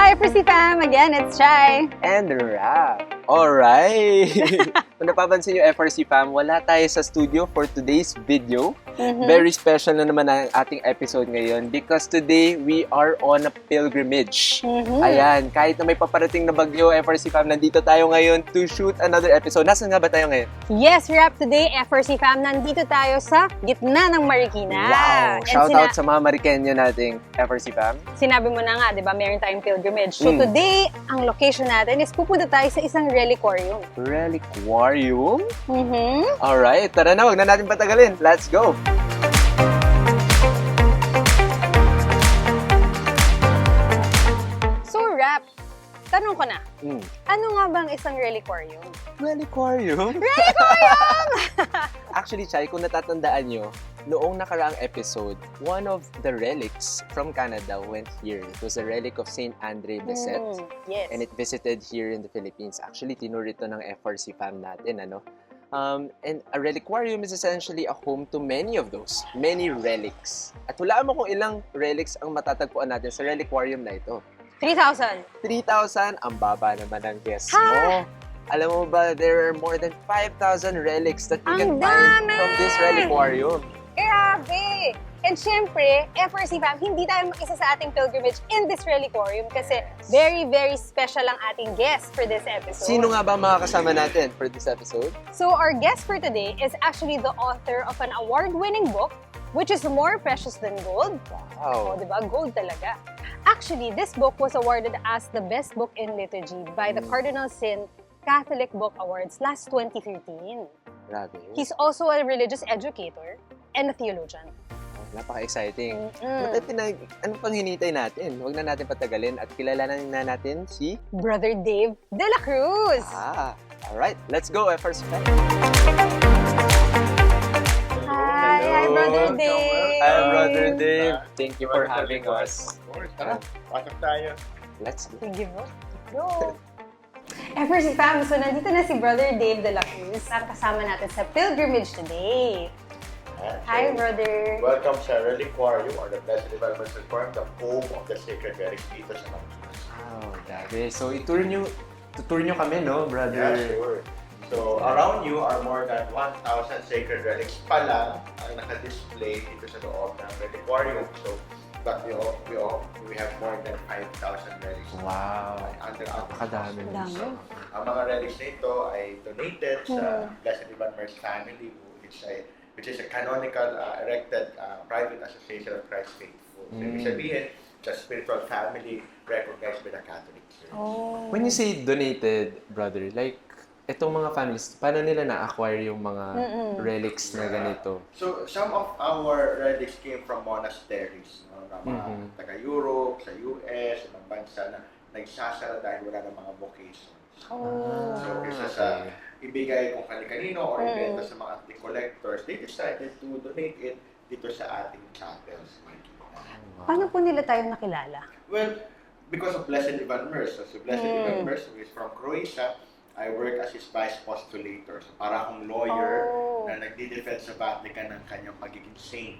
Hi, Percy Fam! Again, it's Chai. And Rap. Alright! Kung napapansin nyo, FRC Fam, wala tayo sa studio for today's video. Very special na naman ang ating episode ngayon because today we are on a pilgrimage. Ayan, kahit na may paparating na bagyo, FRC Fam, nandito tayo ngayon to shoot another episode. Nasaan nga ba tayo ngayon? Yes, Rap, today, FRC Fam, nandito tayo sa gitna ng Marikina. Wow! Shout out sa mga Marikenyo nating FRC Fam. Sinabi mo na nga, di ba, meron tayong pilgrimage. So today, ang location natin is pupunta tayo sa isang reliquarium. Reliquarium? Alright, tara na, wag na natin patagalin. Let's go! So, Rap, tanong ko na, ano nga bang isang reliquarium? Reliquarium? Reliquarium! Actually, Chai, kung natatandaan nyo, noong nakaraang episode, one of the relics from Canada went here. It was a relic of Saint Andre Bessette. Yes. And it visited here in the Philippines. Actually, tinurito ng FRC fam natin, ano? And a reliquarium is essentially a home to many of those, many relics. At hulaan mo kung ilang relics ang matatagpuan natin sa reliquarium na ito. 3,000. 3,000? Ang baba naman ang guess mo. Alam mo ba, there are more than 5,000 relics that you can find from this reliquarium. Grabe! And syempre, FRC fam, hindi tayo mag-isa sa ating pilgrimage in this reliquarium kasi very, very special ang ating guest for this episode. Sino nga ba mga kasama natin for this episode? So our guest for today is actually the author of an award-winning book which is more precious than gold. Wow. O, diba? Gold talaga. Actually, this book was awarded as the best book in liturgy by the Cardinal Sin Catholic Book Awards last 2013. Grabe. He's also a religious educator and a theologian. Napaka-exciting. Ano pang hinintay natin? Huwag na natin patagalin at kilalanan na natin si Brother Dave de la Cruz. Alright, let's go, FRC fam. Hi, Brother Dave. Hi, Brother Dave. Thank you for having us. Of course, tara. Pasok tayo. Let's go. Sige mo. Go. FRC fam, so nandito na si Brother Dave de la Cruz. Kasama natin sa pilgrimage today. Hi, brother. Welcome sa Reliquarium or the Blessed Development Reform, the home of the sacred relics dito sa Marikina. Wow, grabe. So, tutur nyo kami, no, brother? Yeah, sure. So, around you are more than 1,000 sacred relics pa lang ang naka-display dito sa loob ng Reliquarium. So, but we have more than 5,000 relics. Wow. Under our Napakadami. So, ang mga relics na ito ay donated sa Blessed Ivan Mer's family, which is a canonical erected private association of Christ Faithful. So, ibig sabihin, it's a spiritual family recognized by the Catholic Church. When you say donated, brother, like, itong mga families, paano nila na-acquire yung mga relics na ganito? So, some of our relics came from monasteries, no? Na mga taga-Europe, sa US, sa mga bansa na nagsasara dahil wala ng mga vocations. So, isa sa ibigay kung kani-kanino or ibenta sa mga antique collectors, they decided to donate it dito sa ating chapels. Paano po nila tayo nakilala? Well, because of Blessed Ivan Mers. So, Blessed Ivan Mers is from Croatia. I work as his vice postulator. So, para akong lawyer na nagdi-defend sa Vatican ng kanyang pagiging saint.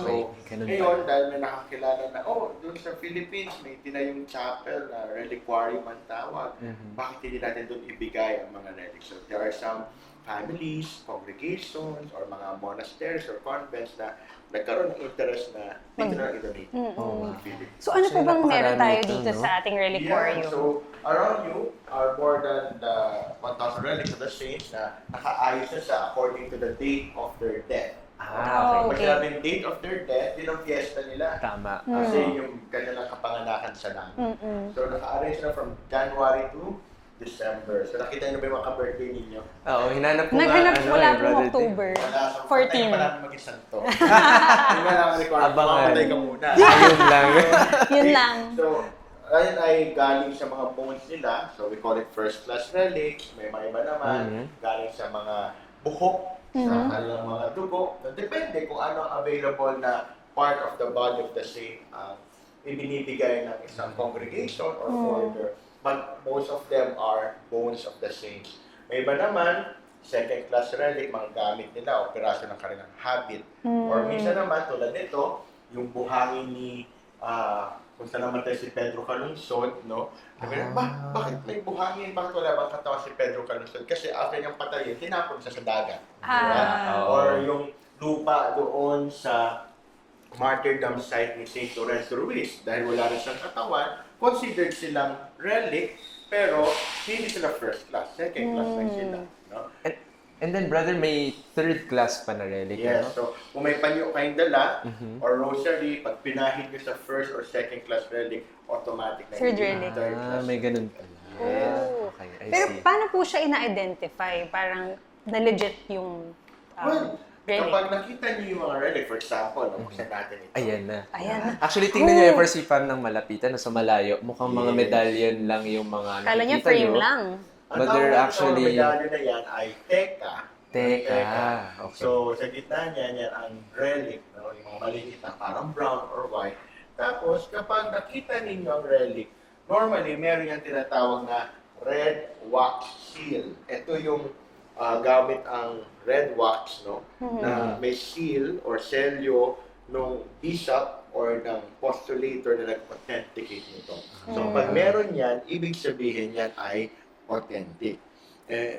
So, ngayon, dahil may nakakilala na, doon sa Philippines, may tinayong chapel na reliquarium ang tawag. Bakit hindi natin doon ibigay ang mga relics? So, there are some families, congregations, or mga monasteries or convents na nagkaroon ng interest na dito na i-donate. So ano po bang meron tayo dito sa ating reliquarium? Yeah, so around you are more than 1,000 relics of the saints na nakaayos na sa according to the date of their death. Pag sinabing date of their death, yun ang fiesta nila. Tama. Kasi yung kanilang kapanganakan sa langit. So naka-arrange na from January to December. So nakita niyo ba yung mga ka-birthday ninyo? Oo, hinanap ko Naghanap wala brother pong October. Wala. 14. Wala pa maging santo. Yung wala ang record. Abangan. Mamatay ka muna. Ayun lang. Yun lang. So, ayun ay galing sa mga bones nila. So, we call it first-class relics. May mga iba naman. Galing sa mga buhok, sa kanilang mga dugo. So, depende kung ano ang available na part of the body of the saint ibinibigay ng isang congregation or order. But most of them are bones of the saints. May iba naman, second-class relic, mga gamit nila, operasyon ng kanilang habit. Or minsan naman, tulad nito, yung buhangin ni kung saan namatay si Pedro Calungsod, no? Sabi na, bakit may buhangin? Bakit wala bang katawan si Pedro Calungsod? Kasi after niyang patayin, tinapon siya sa dagat. Diba? Or yung lupa doon sa martyrdom site ni St. Lorenzo Ruiz, dahil wala rin siyang katawan, considered silang relic, pero hindi sila first class, second class lang sila. No? And then, brother, may third class pa na relic, Yes, no? so kung may panyo kayong dala, or rosary, pag pinahid nyo sa first or second class relic, automatic na Third hindi relic. third class. May ganun pala. Oh. Okay, I Pero see. paano po siya ina-identify? Parang na-legit yung Well, relic? kapag nakita nyo yung mga relic, for example, buksan natin ito. Ayan na. Ayan na. Actually, tingnan niyo yung FRC fam ng malapitan, sa malayo. Mukhang mga medallion lang yung mga Kala niya nakikita frame nyo. lang. Ang But tawag they're natin sa actually... mga medalyo na yan ay teka. Teka. Okay. So, sa gitna niyan, yan ang relic, no? Yung mga maliit na parang brown or white. Tapos, kapag nakita ninyo ang relic, normally, meron yung tinatawag na red wax seal. Ito yung gamit ang red wax, no? Na may seal or selyo nung bishop or ng postulator na nag-authenticate nito. So, pag meron yan, ibig sabihin yan ay authentic.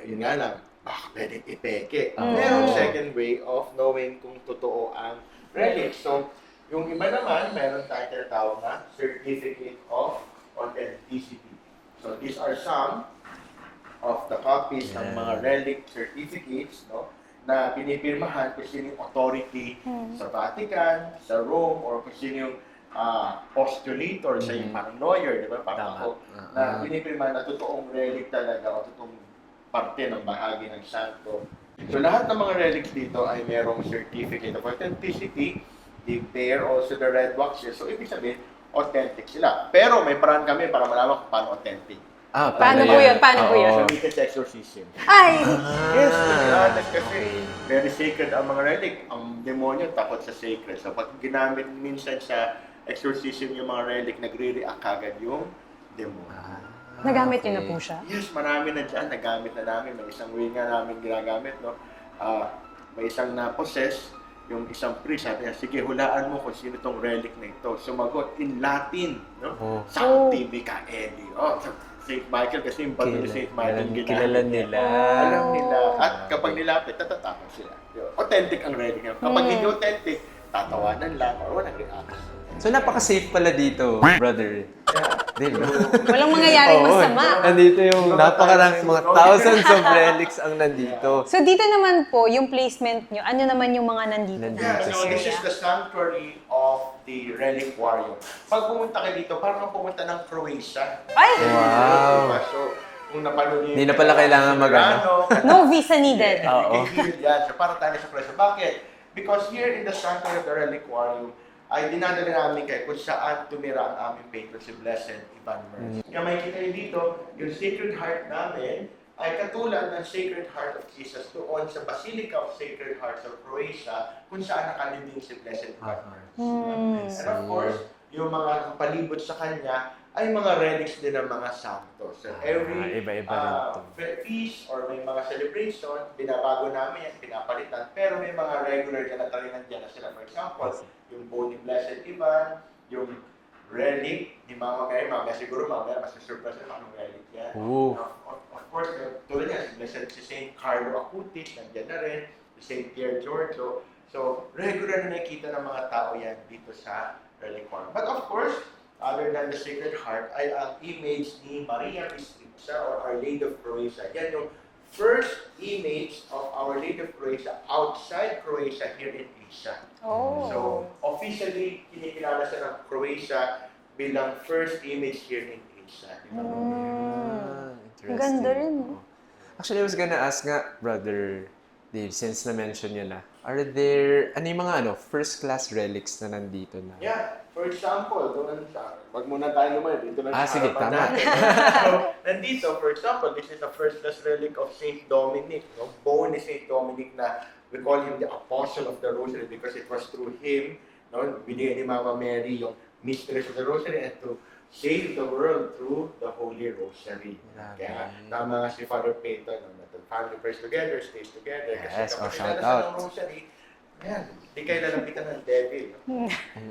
Yun nga lang, baka pwedeng ipeke. Meron second way of knowing kung totoo ang relic. So, yung iba naman, meron tayong tinatawag na Certificate of Authenticity. So, these are some of the copies ng mga relic certificates, no, na pinipirmahan kung sino yung authority sa Vatican, sa Rome, or kung sino yung postulator sa yung parang lawyer, di ba? Parang ako, na pinipirmahan na totoong relic talaga o totoong parte ng bahagi ng santo. So lahat ng mga relics dito ay merong certificate of authenticity. They bear also the red waxes. So ibig sabihin, authentic sila. Pero may paraan kami para malaman kung paano authentic. Paano po yun? Paano po yun? So we can exorcism. Ay! Yes, to be honest, kasi very sacred ang mga relic. Ang demonyo takot sa sacred. So pag ginamit minsan sa exorcism yung mga relic, nagre-react agad yung demonyo. Nagamit niyo na po siya? Yes, marami na dyan. Nagamit na namin. May isang way nga namin ginagamit, no? May isang na-possess, yung isang priest, sabi niya, sige, hulaan mo kung sino tong relic na ito. Sumagot in Latin, no? Sancti Michaeli. St. Michael, kasi yung bato ni St. Michael ginamit. Kilala nila. Alam nila. At kapag nilapit, tatatakot sila. Authentic ang relic niya. Kapag hindi authentic, tatawanan lang or walang reaction. So, napaka-safe pala dito, brother. Diba? Walang mangyayaring masama. Nandito yung napakaraming mga thousands of relics ang nandito. So dito naman po, yung placement nyo, ano naman yung mga nandito na Yeah, so this is the sanctuary of the reliquarium. Pag pumunta ka dito, parang pumunta ng Croatia. Ay! Wow! So, kung napanood niyo Hindi na pala kailangan mag-ano. No visa needed. Oo. Yan. So, para tayo sa Croatia. Bakit? Because here in the sanctuary of the reliquarium, ay dinadala namin kayo kung saan tumira ang aming patron, si Blessed Ivan Merz. Kaya makikita niyo dito, yung Sacred Heart namin ay katulad ng Sacred Heart of Jesus doon sa Basilica of Sacred Hearts of Croatia kung saan nakalibing si Blessed Ivan Merz. And of course, yung mga palibot sa kanya ay mga relics din ng mga santos. So every iba-iba rin to. feast or may mga celebration, binabago namin yan, pinapalitan, pero may mga regular na talinan dyan na sila. For example, yung bone ni Blessed Ivan, yung relic ni Mama Mary. Mamaya siguro, mamaya mas-surprise na anong relic yan. Of course, tulad niya, si St. Carlo Acutis, nandiyan na rin, si St. Pierre Giorgio. So, regular na nakikita ng mga tao yan dito sa reliquarium. But of course, other than the Sacred Heart, ay ang image ni Maria Bistrica or Our Lady of Croatia. Yan yung first image of Our Lady of Croatia outside Croatia here in Asia. Oh. So, officially, kinikilala siya ng Croatia bilang first image here in Asia. Ang ganda rin, no? Actually, I was gonna ask nga, Brother Dave, since na-mention nyo na, are there, ano yung mga first-class relics na nandito na? Yeah, for example, doon sa, wag muna tayo naman, dito lang sige, harapan tama. natin. So, nandito, for example, this is the first-class relic of Saint Dominic, no? Bone ni Saint Dominic na we call him the Apostle of the Rosary because it was through him, no? Binigay ni Mama Mary yung mysteries of the Rosary and to save the world through the Holy Rosary. Kaya, tama nga si Father Peyton, no? The family prays together, stays together. Yes, Kasi kapag shout kilala out. sa ng Rosary, Ayan, di kayo lalapitan ng devil.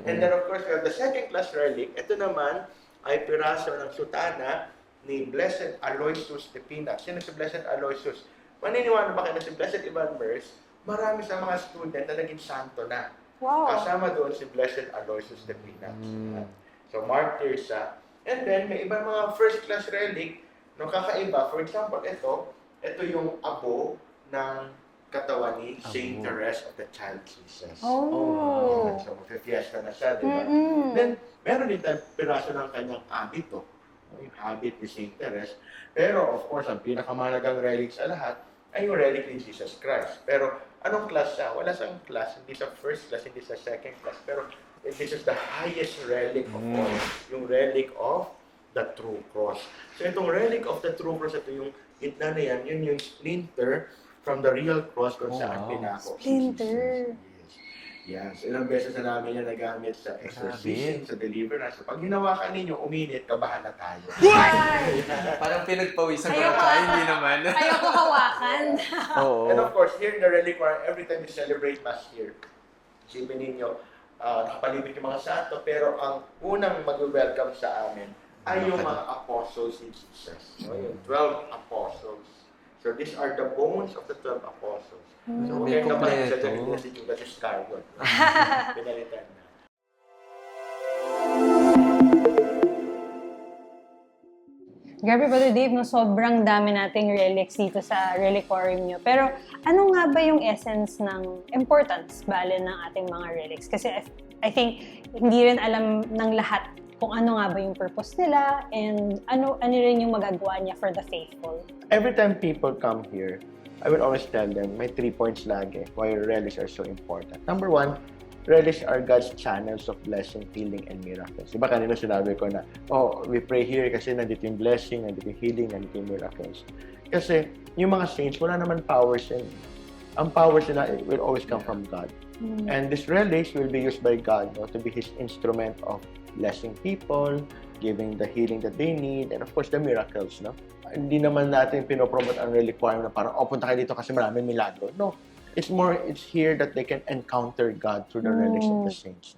And then of course, we have the second class relic. Ito naman ay piraso ng sutana ni Blessed Aloysius de Pina. Sino si Blessed Aloysius? Maniniwala ba kayo na si Blessed Ivan Mers, marami sa mga student na naging santo na. Wow. Kasama doon si Blessed Aloysius de Pina. So, martyr siya. And then, may ibang mga first class relic no kakaiba. For example, ito yung abo ng katawan ni Saint Therese of the Child Jesus. Oh. So, fiesta na siya, di ba? Then, meron din tayong piraso ng kanyang habit, yung habit ni Saint Therese. Pero, of course, ang pinakamahalagang relic sa lahat ay yung relic ni Jesus Christ. Pero, anong class siya? Wala siyang class, hindi sa first class, hindi sa second class. Pero, this is the highest relic of all, yung relic of the true cross. So, itong relic of the true cross, ito yung gitna na yan, yun yung splinter from the real cross kung saan pinako. Splinter. Yes. Ilang beses na namin yan nagamit sa exorcism, sa deliverance. So, pag hinawakan ninyo, uminit, kabahan na tayo. Parang pinagpawisan ko Ayoko. na tayo, hindi naman. Ayoko hawakan. Oo. And of course, here in the reliquary, every time we celebrate Mass here, isipin ninyo, nakapalibig yung mga santo, pero ang unang mag-welcome sa amin ay yung mga apostles ni Jesus. So, yung 12 apostles. So, these are the bones of the 12 apostles. So, May kaya naman, kompleto. sa na si Judas Iscariot. Pinalitan na. Grabe, Brother Dave, no, sobrang dami nating relics dito sa reliquarium nyo. Pero ano nga ba yung essence ng importance, bale, ng ating mga relics? Kasi I think hindi rin alam ng lahat kung ano nga ba yung purpose nila and ano rin yung magagawa niya for the faithful. Every time people come here, I will always tell them, may 3 points lagi why relics are so important. Number 1, relics are God's channels of blessing, healing, and miracles. Diba kanina sinabi ko na, we pray here kasi nandito yung blessing, nandito yung healing, nandito yung miracles. Kasi yung mga saints, wala naman powers yan. Ang powers nila will always come from God. And these relics will be used by God to be His instrument of blessing people, giving the healing that they need, and of course, the miracles. Hindi naman natin pinopromote ang reliquarium na parang, punta kayo dito kasi maraming milagro. No. It's here that they can encounter God through the relics of the saints.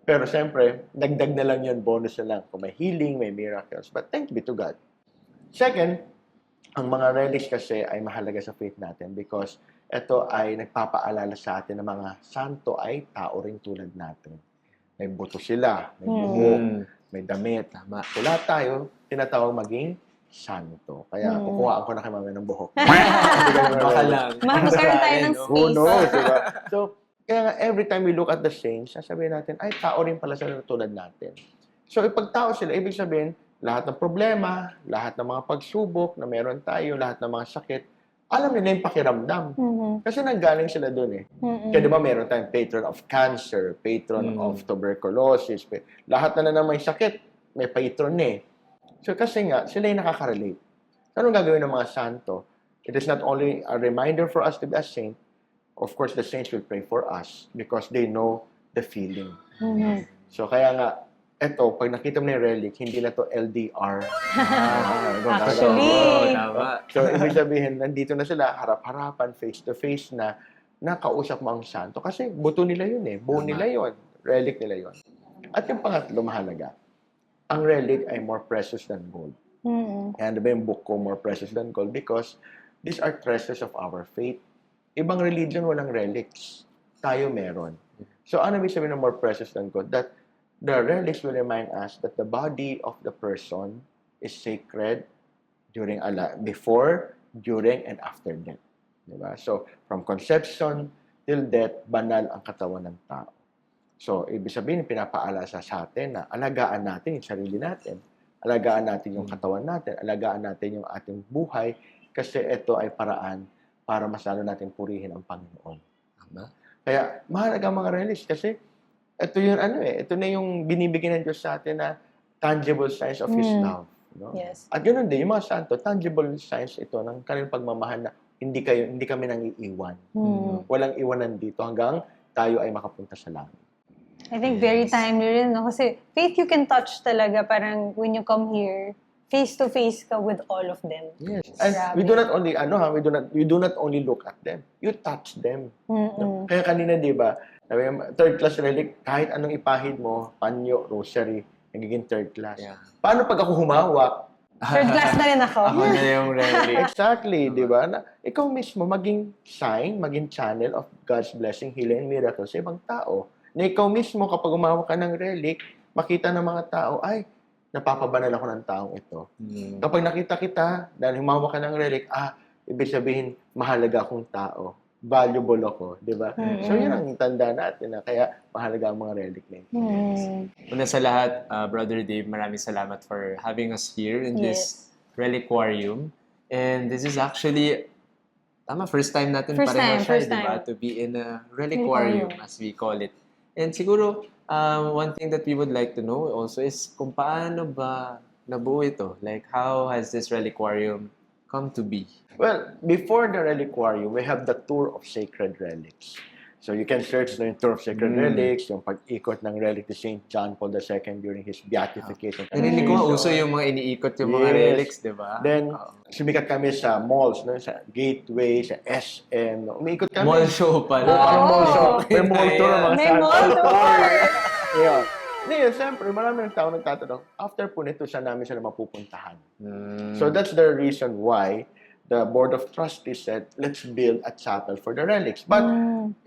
Pero siyempre, dagdag na lang yun, bonus na lang. Kung may healing, may miracles. But thank be to God. Second, ang mga relics kasi ay mahalaga sa faith natin because ito ay nagpapaalala sa atin na mga santo ay tao rin tulad natin. May buto sila, may buhok, may damit. So lahat tayo, tinatawag maging santo. Kaya kukuhaan ko na kay mami ng buhok. Baka lang. Magkaroon tayo ng Who space. knows, diba? So, kaya nga, every time we look at the saints, sasabihin natin, ay, tao rin pala sila tulad natin. So, pag tao sila, ibig sabihin, lahat ng problema, lahat ng mga pagsubok na meron tayo, lahat ng mga sakit, alam nila yung pakiramdam. Kasi nanggaling sila dun eh. Kaya di ba meron tayong patron of cancer, patron of tuberculosis, lahat na may sakit, may patron eh. So kasi nga, sila yung nakaka-relate. So, anong gagawin ng mga santo? It is not only a reminder for us to be a saint, of course, the saints will pray for us because they know the feeling. So, kaya nga, eto, pag nakita mo na yung relic, hindi na to LDR. Actually. Tama. So, ibig sabihin, nandito na sila, harap-harapan, face-to-face na nakausap mo ang santo. Kasi buto nila yun eh. Bone nila yun. Relic nila yun. At yung pangatlo, mahalaga, ang relic ay more precious than gold. And diba yung book ko, more precious than gold, because these are treasures of our faith. Ibang religion, walang relics. Tayo meron. So, ano ibig sabihin ng more precious than gold? That the relics will remind us that the body of the person is sacred before, during, and after death. Diba? So, from conception till death, banal ang katawan ng tao. So, ibig sabihin, pinapaalala sa atin na alagaan natin yung sarili natin. Alagaan natin yung katawan natin. Alagaan natin yung ating buhay kasi ito ay paraan para mas lalo natin purihin ang Panginoon. Tama? Kaya, mahalaga ang mga relics kasi ito yung ito na yung binibigyan ng Diyos sa atin na tangible signs of His love. Yes. At ganoon din, yung mga santo, tangible signs ito ng kanilang pagmamahal na hindi kami nang iiwan. Walang iwanan dito hanggang tayo ay makapunta sa langit. I think very timely rin, no? Kasi faith you can touch talaga. Parang when you come here, face-to-face ka with all of them. Yes. And Grabe. we do not only we do not only look at them. You touch them. Mm-mm. Kaya kanina, 'di ba? Sabi, third class relic, kahit anong ipahid mo, panyo, rosary, nagiging third class. Yeah. Paano pag ako humawak? Third class na rin ako. Ako na yung relic. Exactly, 'di ba? Na ikaw mismo maging sign, maging channel of God's blessing, healing, and miracle sa ibang tao. Na ikaw mismo kapag humawak ka ng relic, makita ng mga tao, ay, napapabanal ako ng taong ito. Kapag nakita kita, dahil humawak ka ng relic, ibig sabihin, mahalaga akong tao. Valuable ako, di ba? So, yun ang tanda natin na kaya mahalaga ang mga relic na ito. Una sa lahat, Brother Dave, maraming salamat for having us here in this reliquarium. And this is actually, first time natin First pareho time, siya, first di ba? time. To be in a reliquarium, as we call it. And siguro, one thing that we would like to know also is kung paano ba nabuo ito? Like, how has this reliquarium come to be? Well, before the reliquarium, we have the tour of sacred relics. So you can search yung tour of sacred relics, yung pag-ikot ng relic to St. John Paul II during his beatification. Narinig ko uso yung mga iniikot yung mga Yes. relics, di ba? Then, sumikat kami sa malls, no? Sa Gateway, sa SM. No? Umiikot kami. Mall show pala. Parang mall show. Okay, May mall tour, ayan. mga May Santo mall tour! Yeah. Ngayon, siyempre, marami ng tao nagtatanong, after po nito, saan namin sila mapupuntahan? So that's the reason why the Board of Trustees said, let's build a chapel for the relics. But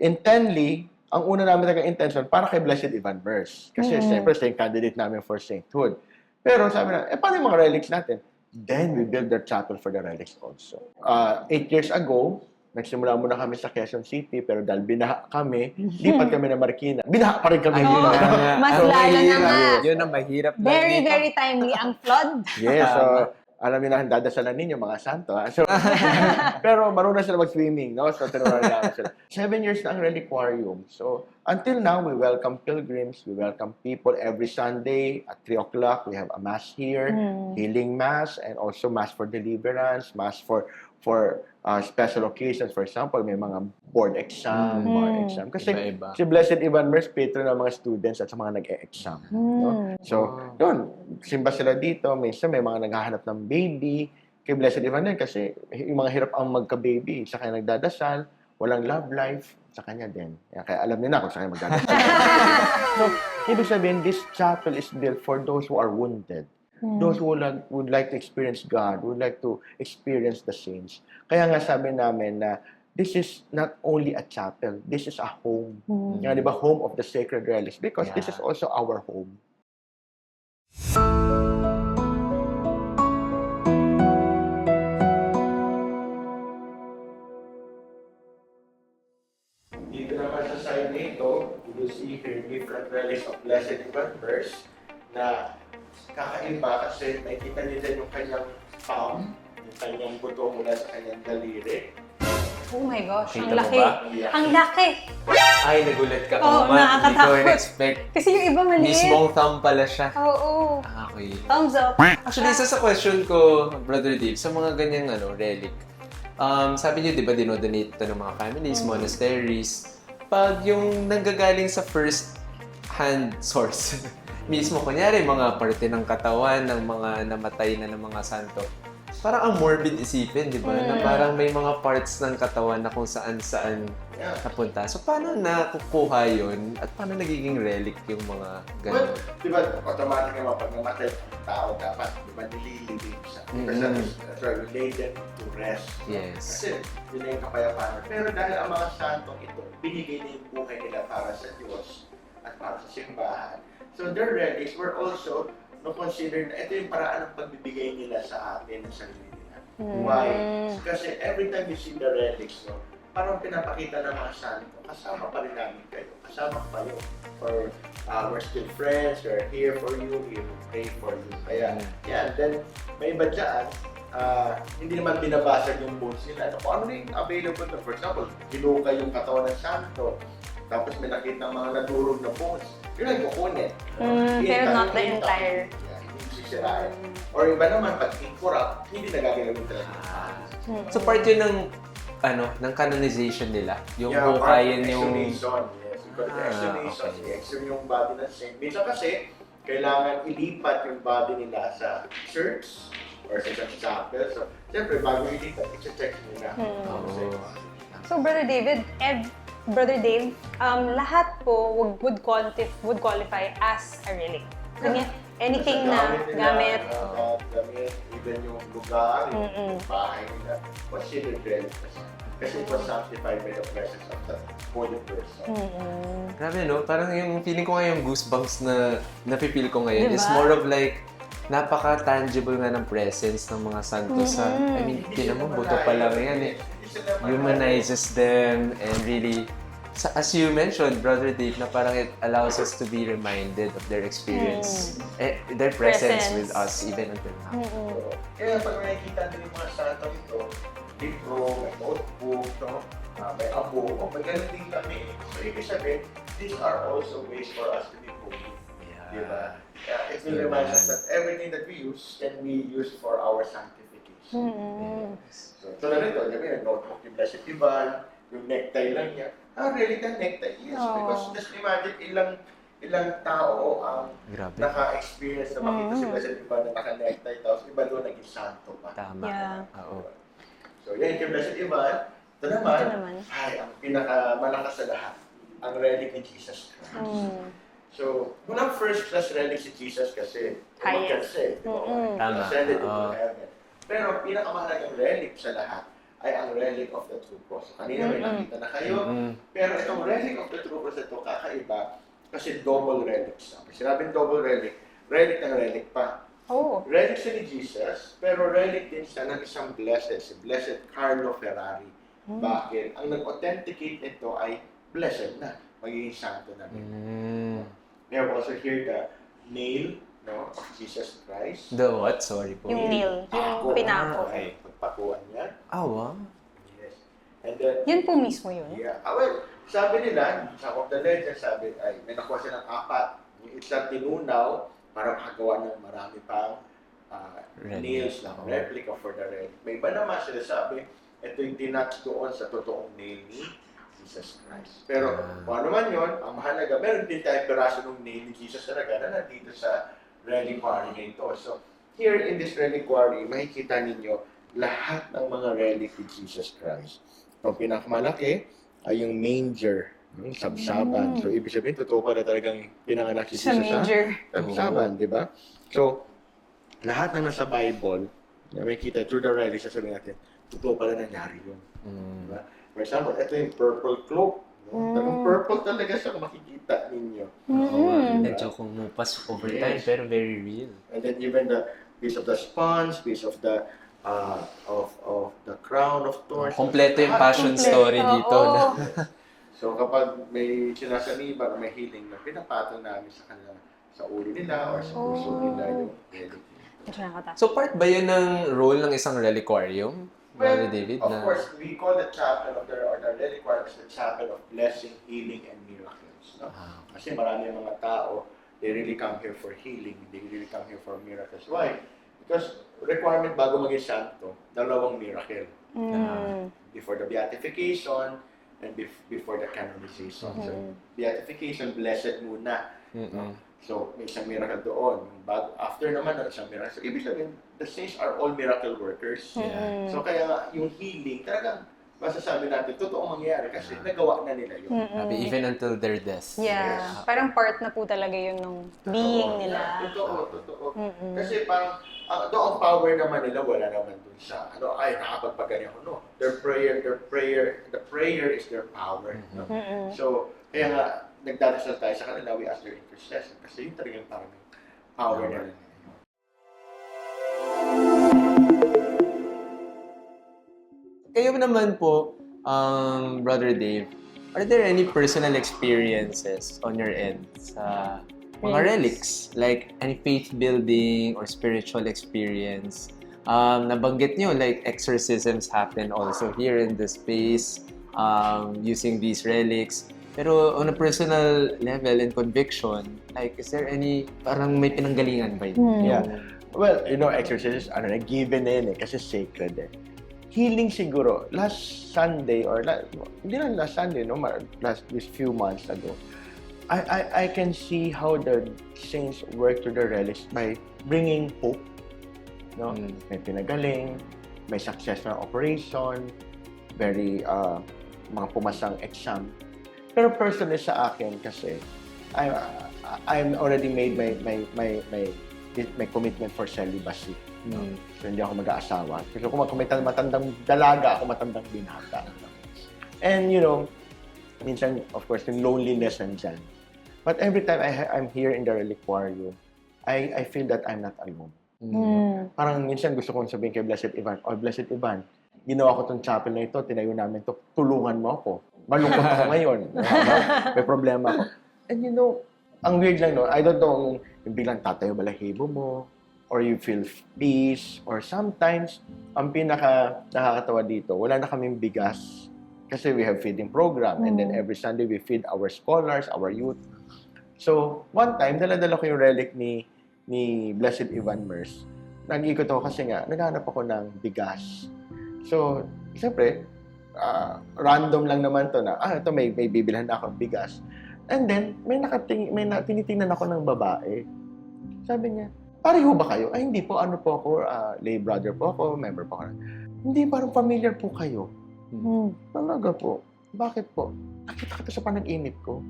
intently, ang una namin intention para kay Blessed Ivan Merce. Kasi siyempre, siya yung candidate namin for sainthood. Pero sabi na, paano yung mga relics natin? Then we build the chapel for the relics also. 8 years ago, nagsimula muna kami sa Quezon City, pero dahil binaha kami, lipat kami na Marikina. Binaha pa rin kami. Oo. Mas lalo na nga. Yun ang mahirap. Very, dito. very timely ang flood. Yes, so alam niyo na, dadasalan ninyo mga santo. So, pero marunong sila mag-swimming, no? So, tinuruan namin sila. 7 years na ang reliquarium. So, until now, we welcome pilgrims, we welcome people every Sunday at 3 o'clock. We have a mass here, healing mass, and also mass for deliverance, mass for special occasions. For example, may mga board exam, Kasi Iba-iba. si Blessed Ivan Merce, patron ng mga students at sa mga nag-e-exam. No? So, yun, simba sila dito. Minsan may mga naghahanap ng baby. Kay Blessed Ivan din kasi yung mga hirap ang magka-baby. Sa kanya nagdadasal, walang love life, sa kanya din. Kaya alam niyo na kung sa kanya magdadasal. So, ibig sabihin, this chapel is built for those who are wounded. Those who would like to experience God, would like to experience the saints. Kaya nga sabi namin na this is not only a chapel, this is a home. Di ba? Home of the sacred relics. Because this is also our home. Dito naman sa side nito, you will see here different relics of Blessed Ivan Merce na kakaiba kasi nakikita niyo din yung kanyang palm, yung kanyang buto mula sa kanyang daliri. Oh my gosh, Kita ang mo laki. ba? Ang laki. Ay, nagulat ka. Oo, Hindi ko nakakatakot. expect. Kasi yung iba maliit. Mismong thumb pala siya. Oo. Okay. Thumbs up. Actually, isa sa question ko, Brother Dave, sa mga ganyang relic, sabi niyo, di ba, dinodonate ito ng mga families, monasteries. Pag yung nanggagaling sa first-hand source, mismo, kunyari, mga parte ng katawan ng mga namatay na ng mga santo, parang ang morbid isipin, di ba? Na parang may mga parts ng katawan na kung saan-saan napunta. So, paano nakukuha yun? At paano nagiging relic yung mga Well, gano'n? di ba, automatic naman, pag namatay ang tao, dapat, di ba, nililibig siya. Because that's why we lay them to rest. Yes. Kasi, yun na yung kapayapaan. Pero dahil ang mga santong ito, binigay na yung buhay nila para sa Diyos at para sa simbahan. So, their relics were also consider na ito yung paraan ng pagbibigay nila sa atin ng sarili nila. Why? Kasi every time you see the relics, parang pinapakita ng mga santo, kasama pa rin namin kayo. Kasama pa kayo. Or we're still friends, we're here for you, we will pray for you. Kaya, then may iba dyan, hindi naman binabasag yung bones nila. Kung ano yung available na, for example, hinuka yung katawan ng santo, tapos may nakita mga nadurog na bones, yun ang kukunin. Pero not the entire. Hindi sisirain. Or iba naman, pag incorrupt, hindi nagagawin talaga. So, part yun ng canonization nila? Yung hukayin yung... Exhumation, yes. Because exhumation, okay. i-exhume yung body ng saint. Minsan kasi, kailangan ilipat yung body nila sa church or sa isang chapel. So, siyempre, bago ilipat, i-check muna. So, Brother Dave, lahat po would qualify as a relic. Anything na gamit. Gamit, even yung lugar, yung bahay nila, considered relic kasi it was sanctified by the presence of the holy person. Grabe, no? Parang yung feeling ko ngayon, goosebumps na napipil ko ngayon Diba? is more of like, napaka-tangible nga ng presence ng mga santo sa, I mean, tinan mo, buto pa lang yan eh. Humanizes them and really, as you mentioned, Brother Dave, na parang it allows us to be reminded of their experience, their presence with us even until now. Kaya pag nakikita natin yung mga santo ito, libro, may notebook, no? May abo, may ganun din kami. So, ibig sabihin, these are also ways for us to be holy. Diba? It will remind us that everything that we use can be used for our sanctification. So, tulad nito, yung notebook, yung Blessed Ivan, yung necktie lang niya. Really ka necktie? Yes, because just imagine ilang tao ang naka-experience na makita si Blessed Ivan na naka-necktie, tapos iba doon naging santo pa. Tama. Oo. So, yan yung Blessed Ivan. Ito naman, ay, ang pinakamalakas sa lahat, ang relic ni Jesus Christ. So, walang first-class relic si Jesus kasi Highest. ascended into heaven. Pero ang pinakamahalagang relic sa lahat ay ang relic of the true cross. Kanina may nakita na kayo, pero itong relic of the true cross ito kakaiba kasi double relic siya. Sinabing double relic ng relic pa. Relic siya ni Jesus, pero relic din siya ng isang blessed, si Blessed Carlo Ferrari. Bakit? Ang nag-authenticate nito ay blessed na, magiging santo na rin. We have also here the nail, no, of Jesus Christ. The what? Sorry po. Yung nail, yung pinako. Okay, pagpakuan niya. Wow. Yes. And then, Yun po mismo yun. yeah. Well, sabi nila, sa of the legend, sabi, ay, may nakuha siya ng 4. Yung isa tinunaw para makagawa ng marami pang nails na replica for the relic. May iba naman sila sabi, ito yung tinatch doon sa totoong nail ni Jesus Christ. Pero kung ano man yun, ang mahalaga, meron din tayong piraso ng nail ni Jesus talaga na nandito sa reliquary na ito. So, here in this reliquary, makikita ninyo lahat ng mga relic ni Jesus Christ. Ang pinakamalaki ay yung manger, yung sabsaban. So, ibig sabihin, totoo pa na talagang pinanganak si Jesus sa sabsaban, di ba? So, lahat ng nasa Bible, na makikita through the relic, sasabihin natin, totoo pala nangyari yun. Diba? For example, ito yung purple cloak. No? Talagang purple talaga siya kung makikita ninyo. Medyo kumupas over time, pero very real. And then even the piece of the sponge, piece of the of the crown of thorns. Kompleto yung passion story dito. So kapag may sinasaniban o may healing na pinapatong namin sa kanila, sa ulo nila or sa puso nila yung relic. So part ba yun ng role ng isang reliquarium? Well, David, of course, we call the chapel of the reliquary the chapel of blessing, healing, and miracles. No? Kasi marami mga tao, they really come here for healing, they really come here for miracles. Why? Because requirement bago maging santo, 2 miracle. Before the beatification and before the canonization. So, beatification, blessed muna. No? So, may isang miracle doon. After naman ng isang miracle. So, ibig sabihin, the saints are all miracle workers. So, kaya nga, yung healing, talagang masasabi natin, totoong mangyayari kasi nagawa na nila yun. Even until their death. Yeah. Parang part na po talaga yun ng being nila. Totoo. Kasi parang, doon ang power naman nila, wala naman dun sa, ay, nakapagpagaling ako. No. The prayer is their power. No? So, kaya nga, nagdadasal tayo sa kanila, we ask their intercession kasi yun talagang parang power nila. Kayo naman po, Brother Dave, are there any personal experiences on your end sa mga relics? Like any faith building or spiritual experience? Nabanggit nyo, like exorcisms happen also here in the space using these relics. Pero on a personal level and conviction, like is there any, parang may pinanggalingan ba yun? Yeah. Well, exorcisms, given na yun kasi sacred eh. Healing siguro, last Sunday or hindi lang last Sunday, no, this few months ago, I can see how the saints work through the relics by bringing hope. No? May pinagaling, may successful operation, very mga pumasang exam. Pero personally sa akin kasi, I'm already made my commitment for celibacy. No? So hindi ako mag-aasawa. Kasi kung may matandang dalaga, ako matandang binata. And minsan, of course, yung loneliness nandyan. But every time I'm here in the reliquarium, I feel that I'm not alone. Parang minsan gusto kong sabihin kay Blessed Ivan, Blessed Ivan, ginawa ko tong chapel na ito, tinayo namin ito, tulungan mo ako. Malungkot ako ngayon. May problema ako. And ang weird lang, I don't know, yung biglang tatayo balahibo mo, or you feel peace, or sometimes, ang pinaka nakakatawa dito, wala na kaming bigas. Kasi we have feeding program, and then every Sunday we feed our scholars, our youth. So, one time, dala-dala ko yung relic ni Blessed Ivan Mers. Nag-ikot ako kasi nga, naghanap ako ng bigas. So, siyempre, random lang naman to na, ito may bibilhan na akong bigas. And then, may tinitingnan ako ng babae. Sabi niya, pareho ba kayo? Ay, hindi po. Ano po ako? Lay brother po ako. Member po ako. Hindi, parang familiar po kayo. Talaga po. Bakit po? Nakita kita sa panaginip ko.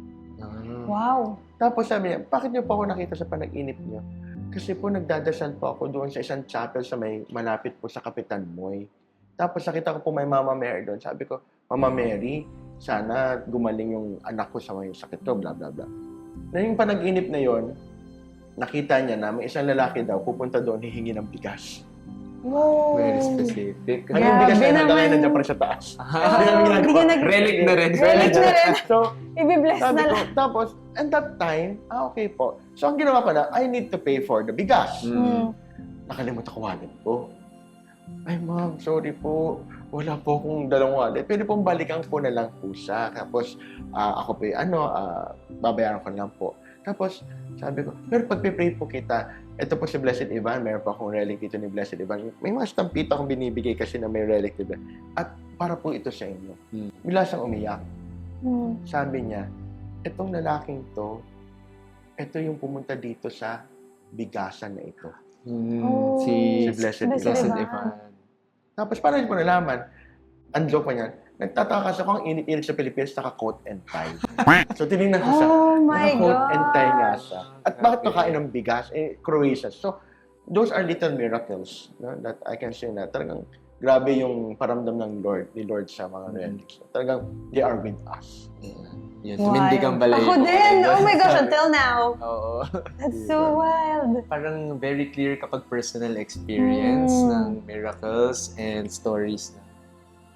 Wow. Tapos sabi niya, bakit niyo po ako nakita sa panaginip niyo? Kasi po nagdadasal po ako doon sa isang chapel sa may malapit po sa Kapitan Moy. Tapos nakita ko po may Mama Mary doon. Sabi ko, Mama Mary, sana gumaling yung anak ko sa may sakit ko, bla bla bla. Na yung panaginip na yon, nakita niya na may isang lalaki daw pupunta doon hihingi ng bigas. Wow. Very specific. Ano yung bigas na naman. nagkakain nandiyan pa rin sa taas? Hindi ka Relic na rin. Relic na rin. So, Ibibless sabi na ko, lang. tapos, and that time, okay po. So, ang ginawa ko na, I need to pay for the bigas. Nakalimutan ko wallet ko. Ay, ma'am, sorry po. Wala po akong dalang wallet. Pwede pong balikan ko na lang po siya. Tapos, ako po babayaran ko na lang po. Tapos, sabi ko, pero pagpipray po kita, ito po si Blessed Ivan, meron pa akong relic dito ni Blessed Ivan. May mga stampito akong binibigay kasi na may relic dito. At para po ito sa inyo. Bigla siyang umiyak. Sabi niya, itong lalaking to, ito yung pumunta dito sa bigasan na ito. Si Blessed Blessed Ivan. Ivan. Tapos paano ko nalaman? Ang joke pa niyan, nagtataka siya kung ang init-init sa Pilipinas, naka-coat and tie. So tinignan ko siya, Oh my naka-coat God. and tie nga siya. At bakit kakain ng bigas? Croatia. So, those are little miracles that I can say na talagang grabe yung paramdam ng ni Lord sa mga relics. Talagang, they are with us. Yes, hindi kang balay. Ako din! Oh my gosh, until now. Oo. That's so wild. Parang very clear kapag personal experience ng miracles and stories na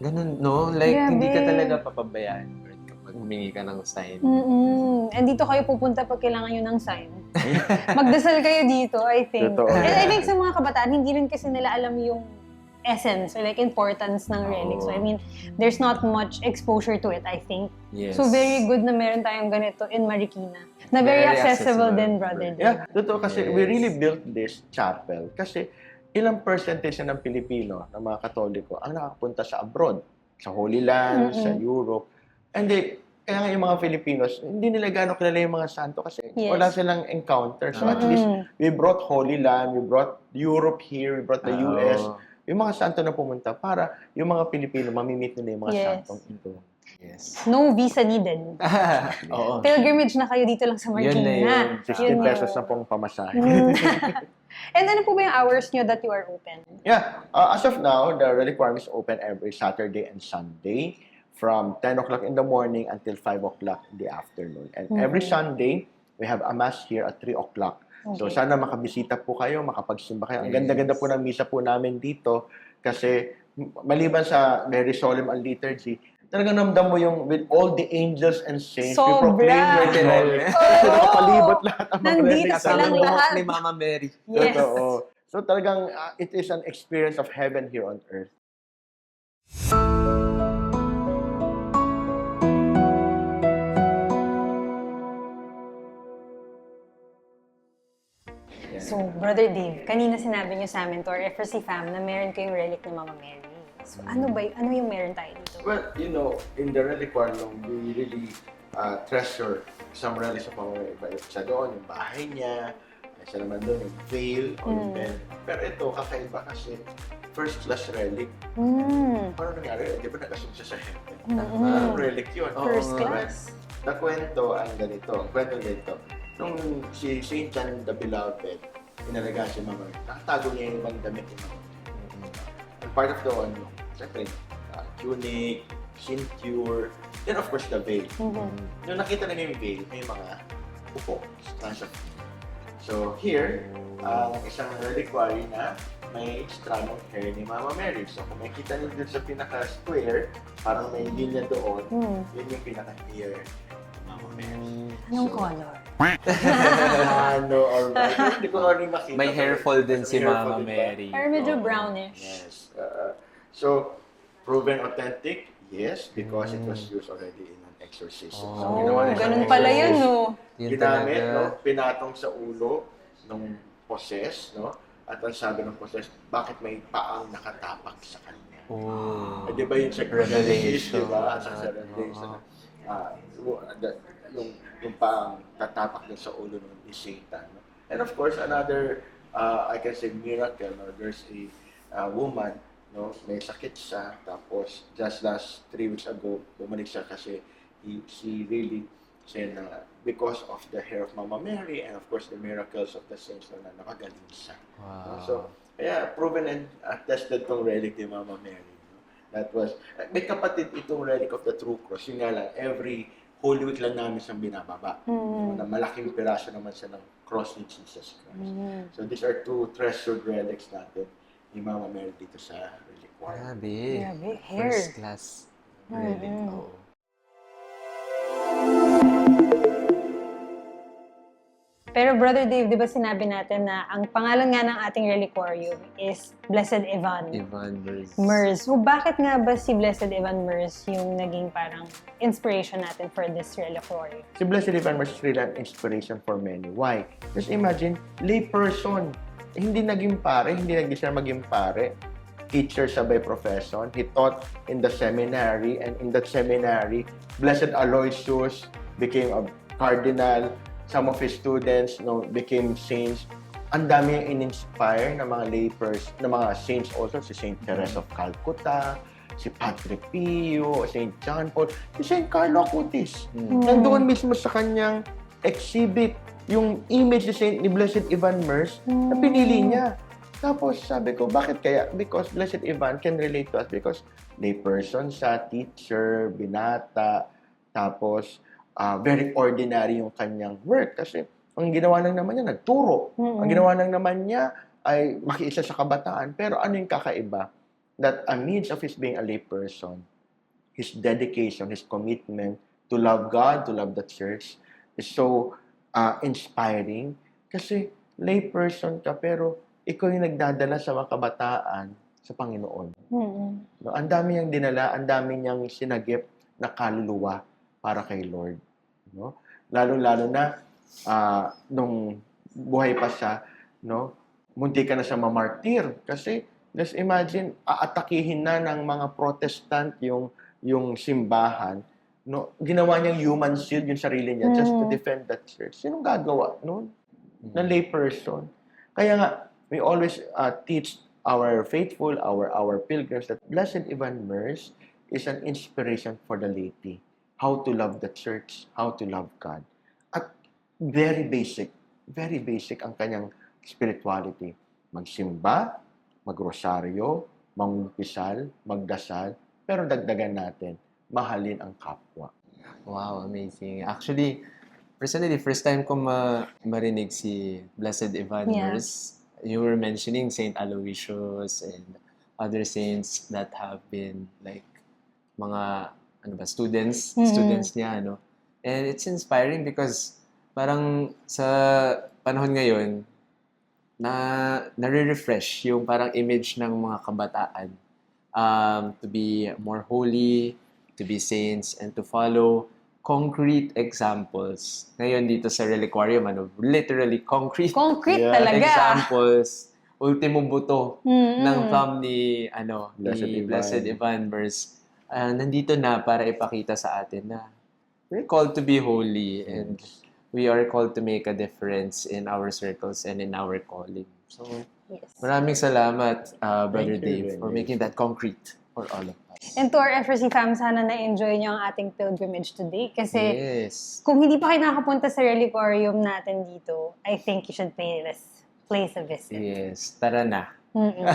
ganun, no? Like, Grabe. hindi ka talaga papabayaan Lord, kapag humingi ka ng sign. And dito kayo pupunta pag kailangan nyo ng sign. Magdasal kayo dito, I think. Totoo. And I think sa mga kabataan, hindi rin kasi nila alam yung essence or like importance ng relic. So I mean, there's not much exposure to it, I think. Yes. So very good na meron tayong ganito in Marikina. Na very accessible din, brother. Yeah, totoo kasi Yes. we really built this chapel kasi ilang percentage na ng Pilipino, ng mga Katoliko, ang nakapunta sa abroad, sa Holy Land, sa Europe. And kaya nga yung mga Filipinos, hindi nila gano'ng kilala yung mga santo kasi Yes. wala silang encounter. So at least, we brought Holy Land, we brought Europe here, we brought the US, yung mga santo na pumunta para yung mga Pilipino mamimit nila yung mga Yes. santong ito. Yes. No visa needed. Oo. Pilgrimage na kayo dito lang sa Yun na Marikina. yun. 16 pesos na pong pamasahe. And ano po ba yung hours nyo that you are open? Yeah, as of now, the reliquarium is open every Saturday and Sunday from 10 o'clock in the morning until 5 o'clock in the afternoon. And every Sunday, we have a mass here at 3 o'clock. So Okay. sana makabisita po kayo, makapagsimba kayo. Ang ganda-ganda po ng misa po namin dito kasi maliban sa very solemn ang liturgy, talagang namdam mo yung with all the angels and saints, we Sobra! proclaim your glory. Oh! Nakapalibot lahat ang mga Nandito relics. silang Kasama lahat. buhok ni Mama Mary. Yes. Totoo. So talagang it is an experience of heaven here on earth. So, Brother Dave, kanina sinabi niyo sa amin to our FRC fam na meron kayong relic ni Mama Mary. So, ano yung meron tayo dito? Well, in the reliquarium, we really treasure some relics of our iba. Isa doon, yung bahay niya, isa naman doon, yung veil o yung bell. Pero ito, kakaiba kasi first class relic. Paano nangyari? Di ba nag-assume siya sa heaven? Relic yun. First class. The kwento ang ganito. Nung si Saint John the Beloved, inalaga si Mama, nakatago niya yung ibang damit ni Mama. And part of doon, siyempre, tunic, cinture, then of course the veil. Nung nakita na yung veil, may mga upo. So here, isang reliquary na may strand of hair ni Mama Mary. So kung makikita niyo dun sa pinaka-square, parang may linya doon, yun yung pinaka-hair ni Mama Mary. Anong color? Or hindi ko rin makita. May hair fall din si May hair Mama fall din ba? Mary. Or medyo brownish. Yes. So, proven authentic? Yes, because it was used already in an exorcism. So, ginawa niya Ganun siyang pala yun, exorcism. no? Yun Ginamit, talaga. pinatong sa ulo ng possess, At ang sabi ng possess, bakit may paang nakatapak sa kanya? Oh. Di ba yun sa Genesis, di ba? Sa Revelation, yung paang tatapak din sa ulo ni Satan. And of course, another, I can say miracle, there's a woman, may sakit siya, tapos just last 3 weeks ago, bumalik siya kasi she really said na because of the hair of Mama Mary and of course the miracles of the saints na nakagaling siya. Wow. So, kaya proven and attested tong relic ni Mama Mary. That was, may kapatid itong relic of the True Cross. Yun nga lang, every Holy Week lang namin siyang binababa. Na malaking piraso naman siya ng cross ni Jesus Christ. So these are 2 treasured relics natin ni Mama Mary dito sa reliquarium. Grabe. Hair. First class. Relic. Oo. Pero Brother Dave, di ba sinabi natin na ang pangalan nga ng ating reliquarium is Blessed Ivan Ivan Mers. So bakit nga ba si Blessed Ivan Mers yung naging parang inspiration natin for this reliquarium? Si Blessed Ivan Mers is really an inspiration for many. Why? Just imagine, lay person. Hindi naging pare, hindi naging siya maging pare. Teacher siya by profession. He taught in the seminary, and in that seminary, Blessed Aloysius became a cardinal. Some of his students became saints. Ang dami yung in-inspire ng mga laypers, ng mga saints also, si Saint Teresa of Calcutta, si Padre Pio, Saint John Paul, si Saint Carlo Acutis. Nandoon mismo sa kanyang exhibit yung image ni Blessed Ivan Mers na pinili niya. Tapos sabi ko, bakit kaya? Because Blessed Ivan can relate to us because layperson siya, teacher, binata, tapos very ordinary yung kanyang work kasi ang ginawa lang naman niya, nagturo. Ang ginawa lang naman niya ay makiisa sa kabataan. Pero ano yung kakaiba? That amidst of his being a layperson, his dedication, his commitment to love God, to love the church, is so inspiring. Kasi layperson ka, pero ikaw yung nagdadala sa mga kabataan sa Panginoon. Ang dami niyang dinala, ang dami niyang sinagip na kaluluwa para kay Lord. Lalo-lalo na nung buhay pa siya, munti ka na siya mamartir. Kasi, just imagine, aatakihin na ng mga Protestant yung simbahan. Ginawa niyang human shield yung sarili niya just to defend the church. Sinong gagawa noon? Na layperson. Kaya nga, we always teach our faithful, our pilgrims that Blessed Ivan Mers is an inspiration for the laity. How to love the church, how to love God. At very basic ang kanyang spirituality. Magsimba, magrosaryo, mangumpisal, magdasal, pero dagdagan natin, mahalin ang kapwa. Wow, amazing. Actually, personally, first time ko marinig si Blessed Ivan Mers. You were mentioning Saint Aloysius and other saints that have been like mga students niya, And it's inspiring because parang sa panahon ngayon nare-refresh yung parang image ng mga kabataan to be more holy, to be saints, and to follow concrete examples. Ngayon dito sa reliquarium, literally concrete talaga. examples ultimo buto ng thumb ni Blessed Ivan Merce. Nandito na para ipakita sa atin na we're called to be holy and we are called to make a difference in our circles and in our calling. So, Yes. maraming salamat, Brother Thank you, Dave, for Renz. making that concrete for all of us. And to our FRC fam, sana na-enjoy nyo ang ating pilgrimage today. Kasi Yes. kung hindi pa kayo nakakapunta sa reliquarium natin dito, I think you should pay this place a visit. Yes. Tara na. Mm-mm.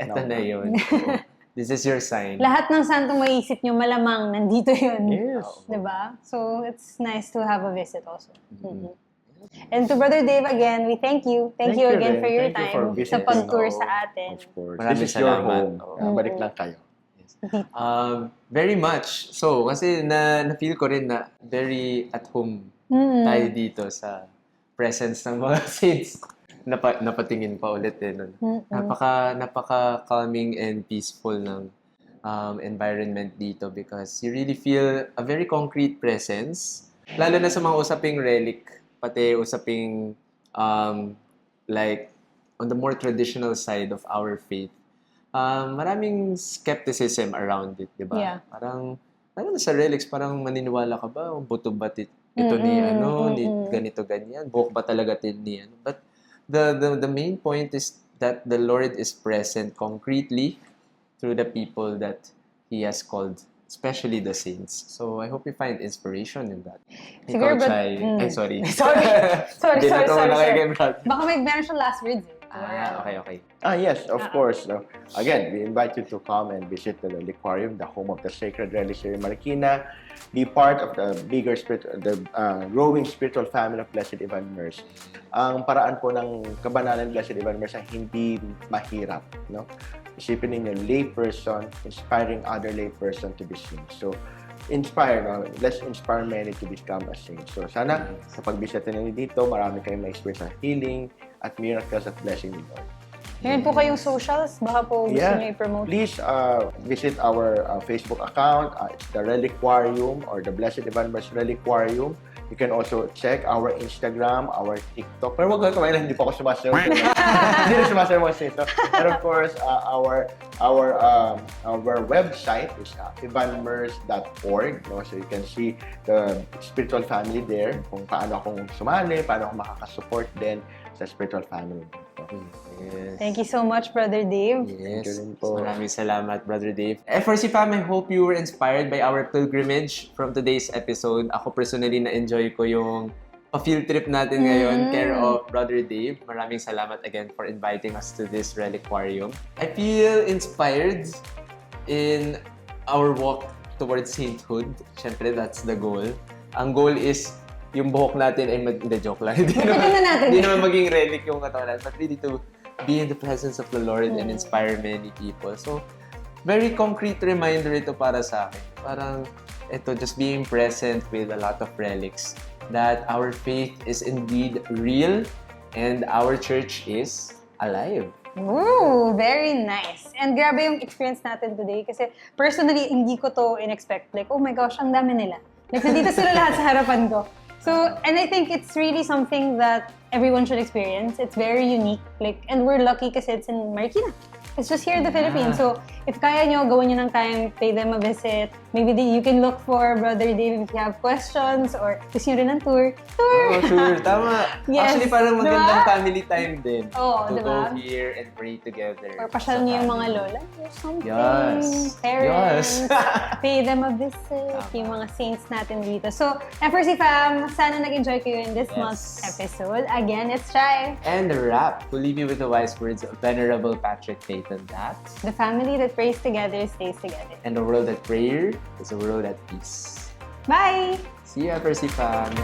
Ito na yun. Oo. This is your sign. Lahat ng santong maisip nyo, malamang nandito yun. Yes. Diba? So, it's nice to have a visit also. Mm-hmm. And to Brother Dave again, we thank you. Thank you again Ren. for your Thank you time for sa visiting. pag-tour Oo. sa atin. Of course. Maraming This is your salamat. home. Oo. Balik lang kayo. Very much. So, kasi na-feel ko rin na very at home tayo dito sa presence ng mga saints. Napatingin pa ulit nun. Napaka-calming and peaceful ng environment dito because you really feel a very concrete presence. Lalo na sa mga usaping relic, pati usaping like on the more traditional side of our faith. Maraming skepticism around it, di ba? Yeah. Parang, lalo na sa relics, parang maniniwala ka ba? Buto ba ni ganito, ganyan? Buhok ba talaga ni ano? But the main point is that the Lord is present concretely through the people that He has called, especially the saints. So I hope you find inspiration in that. Siguro Ikaw, ba- Chay. Ay, sorry. Sorry. Dinatawa na kay Brad. Baka may meron siyang last words eh. Okay. Yes, of course. No? Again, we invite you to come and visit the Reliquarium, the home of the Sacred Relics here in Marikina. Be part of the bigger growing spiritual family of Blessed Ivan Merce. Ang paraan po ng kabanalan ng Blessed Ivan Merce ay hindi mahirap. No? Isipin ninyo, lay person, inspiring other lay person to be saint. So, inspire, no? Let's inspire many to become a saint. So, sana sa pagbisita ninyo dito, marami kayong ma-experience sa healing at miracles at blessing ni Lord. Meron po kayong socials, baka po gusto nyo i-promote. Please visit our Facebook account. It's the Reliquarium or the Blessed Ivan Merce Reliquarium. You can also check our Instagram, our TikTok. Pero wag kang kumain, hindi pa ako sumasayaw. Hindi na sumasayaw mga sito. And of course, our website is ivanmerce.org. No? So you can see the spiritual family there, kung paano akong sumali, paano ako makakasupport din sa spiritual family. Yes. Thank you so much, Brother Dave. Yes. Thank you rin po. Maraming salamat, Brother Dave. FRC fam, I hope you were inspired by our pilgrimage from today's episode. Ako personally na-enjoy ko yung field trip natin ngayon, care of Brother Dave. Maraming salamat again for inviting us to this reliquarium. I feel inspired in our walk towards sainthood. Siyempre, that's the goal. Ang goal is yung buhok natin ay hindi, joke lang. Hindi naman maging relic yung katawan natin, but really to be in the presence of the Lord and inspire many people. So, very concrete reminder ito para sa akin. Parang, ito, just being present with a lot of relics, that our faith is indeed real and our church is alive. Ooh, very nice. And grabe yung experience natin today kasi personally, hindi ko to in-expect. Like, oh my gosh, ang dami nila. Like, nandito sila lahat sa harapan ko. So, and I think it's really something that everyone should experience. It's very unique. Like, and we're lucky kasi it's in Marikina. It's just here in the Philippines. So, if kaya nyo, gawin nyo ng time, pay them a visit. Maybe you can look for Brother Dave if you have questions or gusto nyo rin ng tour. Oh, sure. Tama. Yes. Actually, parang magandang Diba? family time din. Oo, to diba? go here and pray together. Or pasyal nyo yung mga lola or something. Yes. Parents. Yes. Pay them a visit. Yung mga saints natin dito. So, FRC fam, sana nag-enjoy kayo in this month's episode. Again, it's Chai. And the wrap, we'll leave you with the wise words of Venerable Patrick Peyton that The family that prays together stays together. and the world at prayer is a world at peace. Bye! See you, FRC fam.